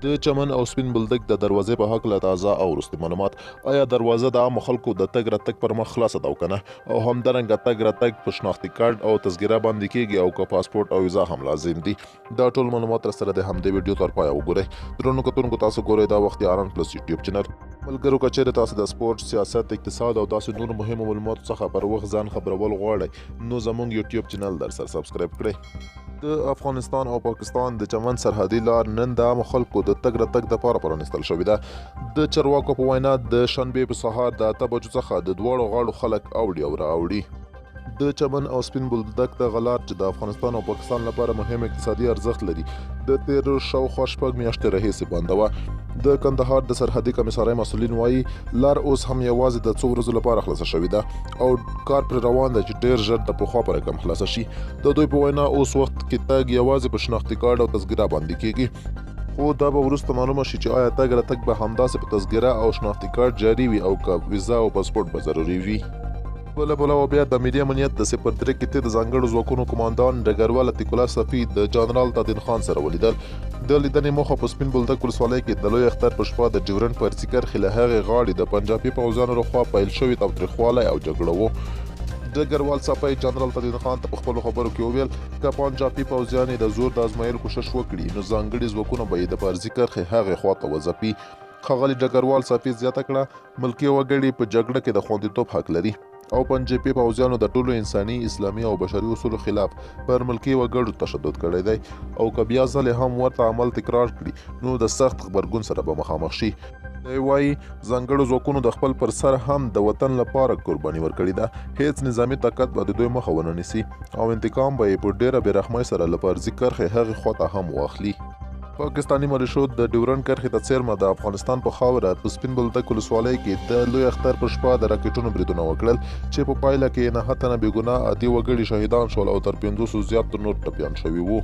د چمن او سپین بولدک د دروازې په هکله تازه او وروستي معلومات. آیا دروازه د عامو خلکو د تګ راتګ پر مخ خلاصه ده او که نه، او همدارنګه تګ راتګ په شناختي کارت او تذکره باندې کیږي او که پاسپورټ او ویزه هم لازم دي. دا ټول معلومات سره د همدې ویډیو تر پایه وګورئ. درنو کتونکو تاسو ګورئ دا وخت آران پلس یوټیوب چینل. ملګرو که چیرې تاسو د سپورټ، سیاست، اقتصاد او داسې نور مهمو معلوماتو څخه پر وخت ځان خبرول غواړئ نو زموږ یوټیوب چینل در سره سبسکرایب کړئ. د افغانستان او پاکستان د چمن سرحدي لار نن د عامو خلکو د تګ راتګ دپاره پرانیستل شوې ده. د چارواکو په وینا د شنبې په سهار د 8 بجو څخه د دواړو غاړو خلک اوړي او راوړي. د چمن او سپین بولدک د غلار چې د افغانستان او پاکستان لپاره مهم اقتصادي ارزښت لري د تیرو شاوخوا 6 میاشتې راهیسې بنده وه. د کندهار د سرحدي کمیسارۍ مسؤلین وایي لار اوس هم یوازې د څو ورځو لپاره خلاصه شوې ده او کار پرې روان ده چې ډېر ژر د پخوا په رقم خلاصه شي. د دوی په وینا اوس وخت کې تګ یوازې په شناختي کارت او تذکره باندې کیږي، خو دا به وروسته معلومه شي چې آیا تګ راتګ به همداسې په تذکره او شناختي کارت جاري وي او که ویزه او پاسپورټ به ضروري وي. بله پلوه بیا د ملي امنیت د 03 کتې د ځانګړو ځواکونو قماندان ډګروال عتیق الله صفي د جنرال تادین خان سره ولیدل. د لیدنې موخه په سپین بولدک ولسوالۍ کې د لوی اختر په شپه د ډیورنډ په ارڅیکر له هغې غاړې د پنجابي پوځیانو لخوا پیل شوي تاوتریخوالی او جګړه و. ډګروال صفي جنرال تادین خان ته په خپلو خبرو کې وویل که پنجابي پوځیان د زور د ازمایلو کوشش وکړي نو ځانګړي ځواکونه به یې د پارزي کرښې هغې خواته وځپي. ښاغلي ډګروال صفي زیاته کړه ملکي وګړي په جګړه کې د خوندیتوب حق لري او پنجابي پوځیانو د ټولو انساني، اسلامي او بشري اصولو خلاف پر ملکي وګړو تشدد کړی دی او که بیا ځلې هم ورته عمل تکرار کړي نو د سخت غبرګون سره به مخامخ شي. دی وایي ځانګړو ځواکونو د خپل پر سر هم د وطن لپاره قرباني ورکړې ده. هیڅ نظامي طاقت به د دوی مخه ونه نیسي او انتقام به یې په ډېره بېرحمۍ سره له پارزي کرښې هغې خواته هم واخلي. پاکستاني ملیشو د ډیورنډ کرښې ته څیرمه د افغانستان په خاوره په سپین بولدک ولسوالۍ کې د لوی اختر په شپه د راکټونو بریدونه وکړل چې په پایله کې 9 تنه بې ګناه عادي وګړي شهیدان شول او تر 500 زیات نور ټپیان شوي وو.